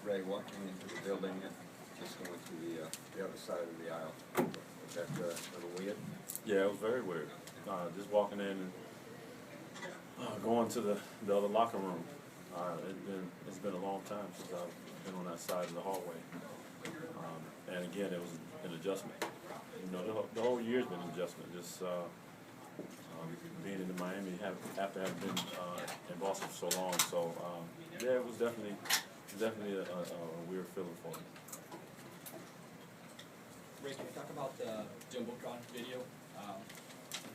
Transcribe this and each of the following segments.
Ray, walking into the building and just going to the other side of the aisle. Was that a little weird? Yeah, it was very weird. Just walking in and going to the other locker room. It's been a long time since I've been on that side of the hallway. And again, it was an adjustment. You know, the whole year's been an adjustment. Just being in Miami after having been in Boston for so long. So yeah, it was definitely a weird feeling for me. Ray, can you talk about the Jumbotron video?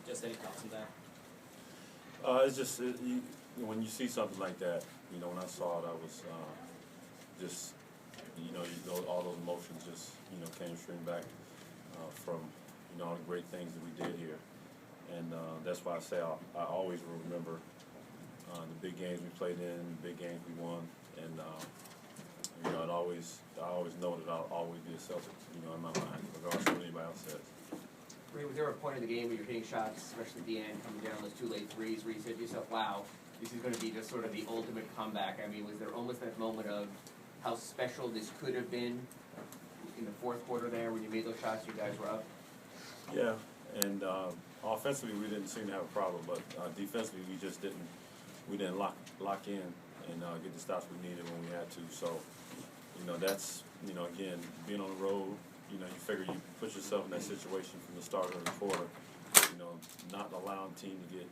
Just any thoughts on that? It's just when you see something like that, you know, when I saw it, I was just, all those emotions just, came streaming back from, all the great things that we did here. And that's why I say I always remember the big games we played in, the big games we won, and I always know that I'll always be a Celtics, in my mind, regardless of what anybody else says. Ray, was there a point in the game where you're hitting shots, especially at the end, coming down those 2 late threes, where you said to yourself, wow, this is going to be just sort of the ultimate comeback? I mean, was there almost that moment of how special this could have been in the fourth quarter there when you made those shots, you guys were up? Yeah, and offensively we didn't seem to have a problem, but defensively we just didn't lock in and get the stops we needed when we had to. So, that's, again, being on the road, you figure you put yourself in that situation from the start of the quarter, not allowing the team to get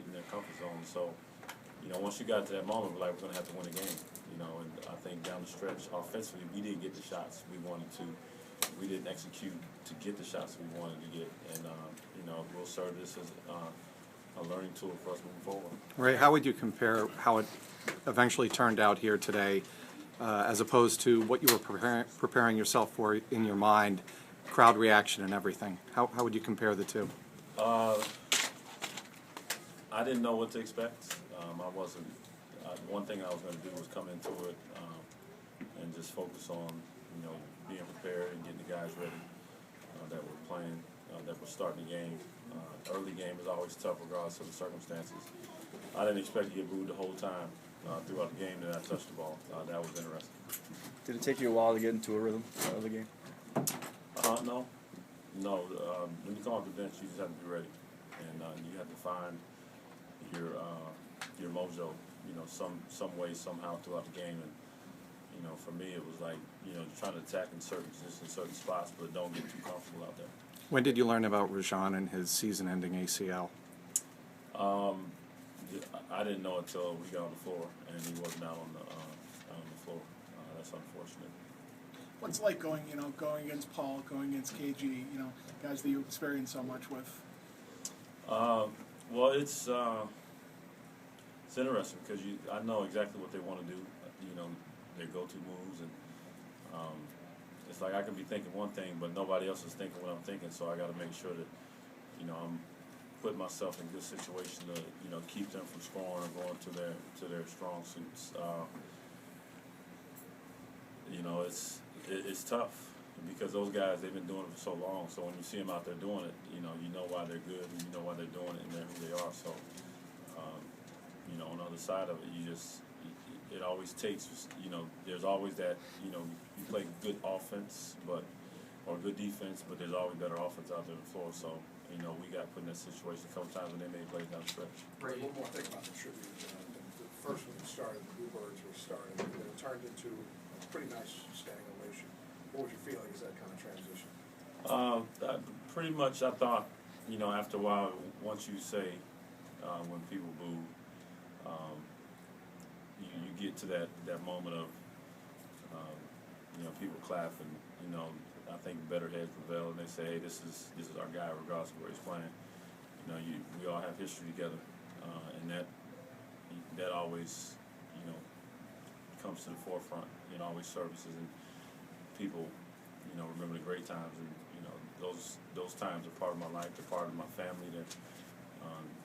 in their comfort zone. So, once you got to that moment, we're going to have to win a game, and I think down the stretch, offensively, we didn't get the shots we wanted to. We didn't execute to get the shots we wanted to get, and, we'll serve this as a learning tool for us moving forward. Ray, how would you compare how it eventually turned out here today as opposed to what you were preparing yourself for in your mind, crowd reaction and everything? How would you compare the two? I didn't know what to expect. One thing I was going to do was come into it and just focus on, being prepared and getting the guys ready that were playing, that were starting the game. Early game is always tough regardless of the circumstances. I didn't expect to get booed the whole time throughout the game that I touched the ball. That was interesting. Did it take you a while to get into a rhythm of the game? No. When you come off the bench, you just have to be ready, and you have to find your mojo, some way, somehow throughout the game. And for me, it was like, trying to attack in certain positions, certain spots, but don't get too comfortable out there. When did you learn about Rajon and his season-ending ACL? I didn't know until we got on the floor, and he wasn't out on the floor. That's unfortunate. What's it like going against Paul, going against KG, guys that you experience so much with? Well, it's interesting because I know exactly what they want to do, their go-to moves, and it's like I can be thinking one thing, but nobody else is thinking what I'm thinking, so I got to make sure that, I'm putting myself in a good situation to, keep them from scoring and going to their strong suits. It's tough because those guys, they've been doing it for so long, so when you see them out there doing it, you know why they're good and you know why they're doing it and they're who they are. So, on the other side of it, it always takes, there's always that, you play good offense, or good defense, but there's always better offense out there on the floor. So, we got put in that situation a couple times when they made plays down the stretch. Ray, one more thing about the tribute. The first when you started, the Bluebirds were starting, and it turned into a pretty nice standing ovation. What was your feeling as that kind of transition? Pretty much, I thought, after a while, once you say, when people boo, you get to that moment of, people clap, and I think better heads prevail, and they say, hey, this is our guy, regardless of where he's playing. We all have history together, and that always, comes to the forefront. Always services, and people, remember the great times, and those times are part of my life. They're part of my family. They're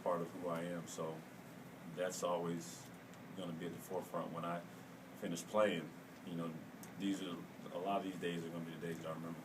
part of who I am. So that's always going to be at the forefront when I finish playing. A lot of these days are going to be the days that I remember.